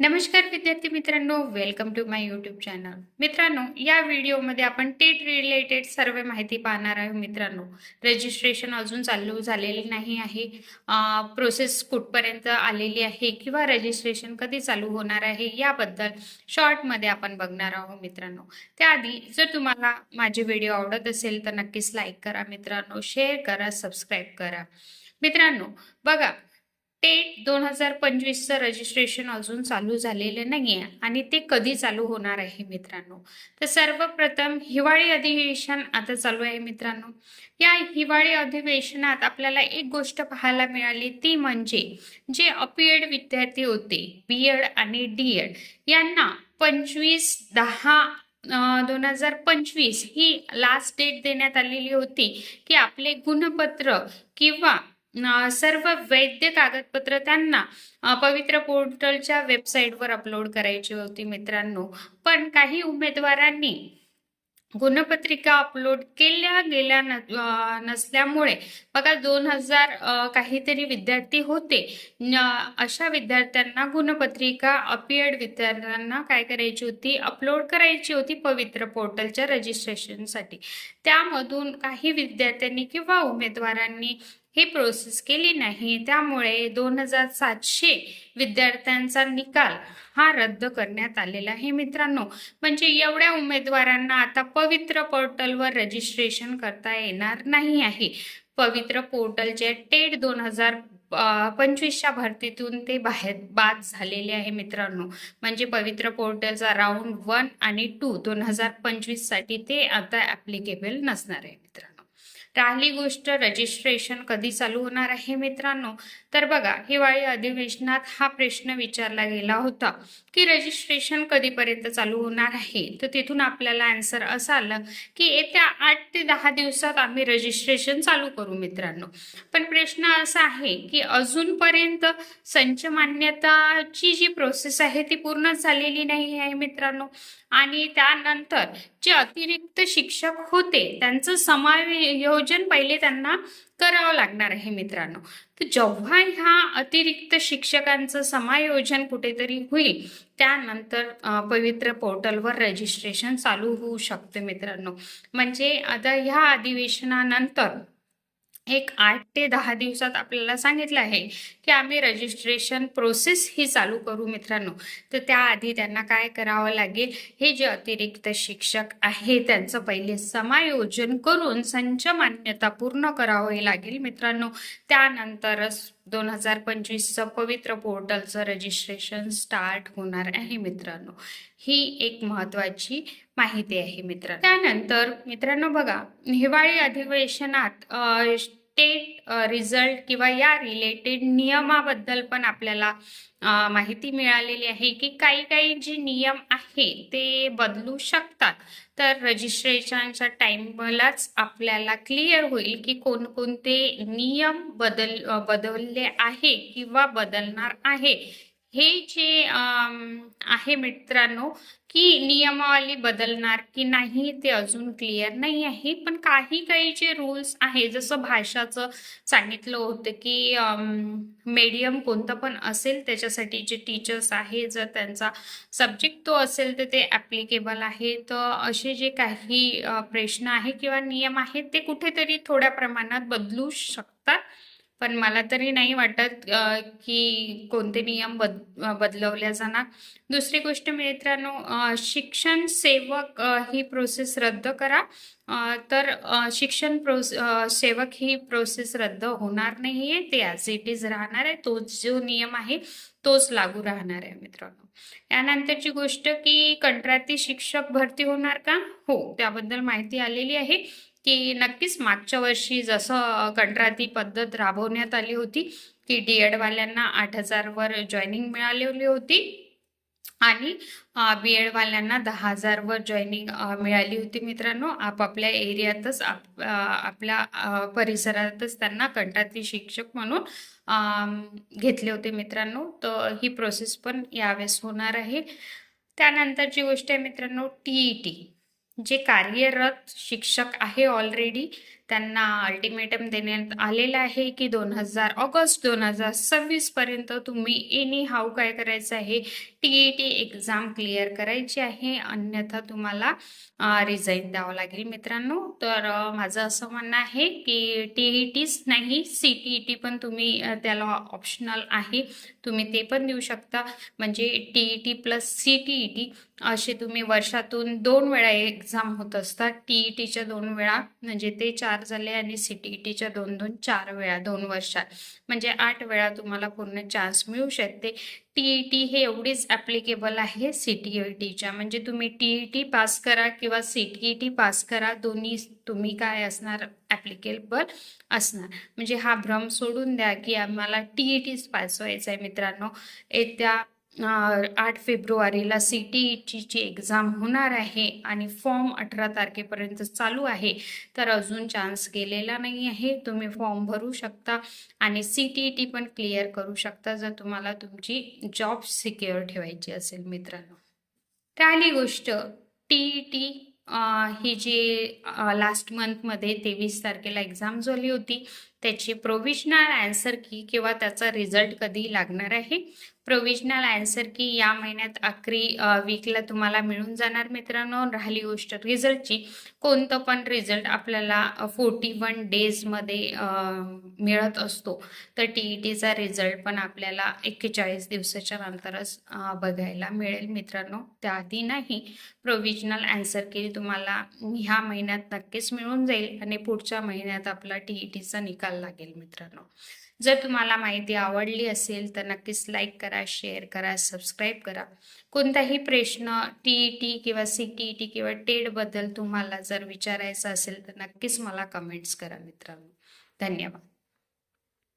नमस्कार विद्यार्थी मित्रांनो, welcome to my YouTube channel. मित्रांनो, या व्हिडिओमध्ये आपण टेट रिलेटेड सर्व माहिती पाहणार आहोत. मित्रांनो, रजिस्ट्रेशन अजून चालू झालेले नाही आहे. प्रोसेस कुठपर्यंत आलेली आहे किंवा रजिस्ट्रेशन कधी चालू होणार आहे याबद्दल शॉर्टमध्ये आपण बघणार आहोत. मित्रांनो, त्याआधी जर तुम्हाला माझे व्हिडिओ आवडत असेल तर नक्कीच लाईक करा. मित्रांनो, शेअर करा, सबस्क्राईब करा. मित्रांनो, बघा, टेट 2025चं रजिस्ट्रेशन अजून चालू झालेलं नाहीये आणि ते कधी चालू होणार आहे मित्रांनो. तर सर्वप्रथम हिवाळी अधिवेशन आता चालू आहे मित्रांनो. या हिवाळी अधिवेशनात आपल्याला एक गोष्ट पाहायला मिळाली, ती म्हणजे जे अपीएड विद्यार्थी होते, बीएड आणि डीएड, यांना 25/10/2025 ही लास्ट डेट देण्यात आलेली होती की आपले गुणपत्र किंवा सर्व वैध कागदपत्र त्यांना पवित्र पोर्टलच्या वेबसाईटवर अपलोड करायची होती मित्रांनो. पण काही उमेदवारांनी गुणपत्रिका अपलोड केल्या गेल्या नसल्यामुळे बघा 2000 काहीतरी विद्यार्थी होते. अशा विद्यार्थ्यांना गुणपत्रिका अपीएड विद्यार्थ्यांना काय करायची होती, अपलोड करायची होती पवित्र पोर्टलच्या रजिस्ट्रेशनसाठी. त्यामधून काही विद्यार्थ्यांनी किंवा उमेदवारांनी ही प्रोसेस केली नाही, त्यामुळे 2700 विद्यार्थ्यांचा निकाल हा रद्द करण्यात आलेला आहे मित्रांनो. म्हणजे एवढ्या उमेदवारांना आता पवित्र पोर्टलवर रजिस्ट्रेशन करता येणार नाही आहे. पवित्र पोर्टलच्या टेट 2025च्या भरतीतून ते बाद झालेले आहे मित्रांनो. म्हणजे पवित्र पोर्टलचा राऊंड 1 आणि 2 2025 साठी ते आता ऍप्लिकेबल नसणार आहे मित्रांनो. राहिली गोष्ट रजिस्ट्रेशन कधी चालू होणार आहे मित्रांनो. तर बघा, हिवाळी अधिवेशनात हा प्रश्न विचारला गेला होता की रजिस्ट्रेशन कधीपर्यंत चालू होणार आहे. तर तिथून आपल्याला आन्सर असं आलं की येत्या 8 ते 10 दिवसात आम्ही रजिस्ट्रेशन चालू करू मित्रांनो. पण प्रश्न असा आहे की अजूनपर्यंत संच मान्यताची जी प्रोसेस आहे ती पूर्ण झालेली नाही आहे मित्रांनो. आणि त्यानंतर जे अतिरिक्त शिक्षक होते त्यांचं समायोजन पहिले त्यांना करावं लागणार आहे मित्रांनो. तर जेव्हा ह्या अतिरिक्त शिक्षकांचं समायोजन कुठेतरी होईल त्यानंतर पवित्र पोर्टलवर रजिस्ट्रेशन चालू होऊ शकते मित्रांनो. म्हणजे आता ह्या अधिवेशनानंतर एक 8 ते 10 दिवसात आपल्याला सांगितलं आहे की आम्ही रजिस्ट्रेशन प्रोसेस ही चालू करू मित्रांनो. तर त्याआधी त्यांना काय करावं लागेल, हे जे अतिरिक्त शिक्षक आहे त्यांचं पहिले समायोजन करून संच मान्यता पूर्ण करावी लागेल मित्रांनो. त्यानंतरच 2025चं पवित्र पोर्टलचं रजिस्ट्रेशन स्टार्ट होणार आहे मित्रांनो. ही एक महत्वाची माहिती आहे मित्रांनो. त्यानंतर मित्रांनो बघा, हिवाळी अधिवेशनात टेट रिझल्ट किंवा या रिलेटेड नियमाबद्दल पण आपल्याला माहिती मिळालेली आहे की काही जे नियम आहे ते बदलू शकतात. तर रजिस्ट्रेशनच्या टाइमलाच आपल्याला क्लिअर होईल की कोणकोणते नियम बदलले आहे किंवा बदलणार आहे. हे जे आहे मित्रांनो की नियमावली बदलणार की नाही ते अजून क्लिअर नाही आहे. पण काही जे रूल्स आहे, जसं भाषाचं सांगितलं होतं की मीडियम कोणतं पण असेल त्याच्यासाठी जे टीचर्स आहे जर त्यांचा सब्जेक्ट तो असेल तर ते ॲप्लिकेबल आहे. तर असे जे काही प्रश्न आहे किंवा नियम आहेत ते कुठेतरी थोड्या प्रमाणात बदलू शकतात. पण मला तरी नाही वाटत की कोणते नियम बदलवल्या जाणार. दुसरी गोष्ट मित्रांनो, शिक्षण सेवक ही प्रोसेस रद्द करा. तर शिक्षण सेवक ही प्रोसेस रद्द होणार नाहीये, ते ॲज इट इज राहणार आहे. तोच जो नियम आहे तोच लागू राहणार आहे मित्रांनो. यानंतरची गोष्ट की कंत्राटी शिक्षक भरती होणार का? हो, त्याबद्दल माहिती आलेली आहे की नक्कीच मागच्या वर्षी जसं कंत्राटी पद्धत राबवण्यात आली होती की डीएड वाल्यांना 8,000 वर जॉईनिंग मिळालेली होती आणि बीएड वाल्यांना 10,000 वर जॉईनिंग मिळाली होती मित्रांनो. आपापल्या एरियातच आपल्या परिसरातच त्यांना कंत्राटी शिक्षक म्हणून घेतले होते मित्रांनो. तर ही प्रोसेस पण यावेळेस होणार आहे. त्यानंतरची गोष्ट आहे मित्रांनो, TET जे कार्यरत शिक्षक आहे ऑलरेडी त्यांना अल्टिमेटम देण्यात आलेलं आहे की ऑगस्ट 2026 पर्यंत तुम्ही एनी हाऊ काय करायचं आहे, TET एक्झाम क्लिअर करायची आहे, अन्यथा तुम्हाला रिझाईन द्यावं लागेल मित्रांनो. तर माझं असं म्हणणं आहे की TETच नाही, CTET पण तुम्ही त्याला ऑप्शनल आहे, तुम्ही ते पण देऊ शकता. म्हणजे TET प्लस CTET असे तुम्ही वर्षातून 2 वेळा एक्झाम होत असतात. TETच्या 2 वेळा म्हणजे ते 4 झाले आणि CTETच्या 2 4 वेळा 2 वर्षात, म्हणजे 8 वेळा तुम्हाला पूर्ण चान्स मिळू शकते. TET हे एवढीच ॲप्लिकेबल आहे CTETच्या, म्हणजे तुम्ही TET पास करा किंवा CTET पास करा, दोन्ही तुम्ही काय असणार, ॲप्लिकेबल असणार. म्हणजे हा भ्रम सोडून द्या की आम्हाला TETच पास व्हायचं आहे मित्रांनो. येत्या 8 फेब्रुवारीला CTETची एक्झाम होणार आहे आणि फॉर्म 18 तारखेपर्यंत चालू आहे. तर अजून चान्स गेलेला नाही आहे, तुम्ही फॉर्म भरू शकता आणि CTET पण क्लिअर करू शकता जर तुम्हाला तुमची जॉब सिक्युअर ठेवायची असेल मित्रांनो. राहिली गोष्ट TET ही जी लास्ट मंथमध्ये 23 तारखेला एक्झाम झाली होती, त्याची प्रोव्हिजनल आन्सर की किंवा त्याचा रिझल्ट कधी लागणार आहे. प्रोव्हिजनल आन्सर की या महिन्यात आखरी वीकला तुम्हाला मिळून जाणार मित्रांनो. राहिली गोष्ट रिझल्टची, कोणतं पण रिझल्ट आपल्याला 41 डेजमध्ये मिळत असतो, तर TETचा रिझल्ट पण आपल्याला 41 दिवसाच्या नंतरच बघायला मिळेल मित्रांनो, त्याआधी नाही. प्रोव्हिजनल आन्सर की तुम्हाला ह्या महिन्यात नक्कीच मिळून जाईल आणि पुढच्या महिन्यात आपला TETचा निकाल लागेल मित्रांनो. जर तुम्हाला माहिती आवडली असेल तर नक्कीच लाईक करा, शेअर करा, सबस्क्राईब करा. कोणताही प्रश्न TET किंवा CTET किंवा टेटबद्दल तुम्हाला जर विचारायचा असेल तर नक्कीच मला कमेंट्स करा मित्रांनो. धन्यवाद.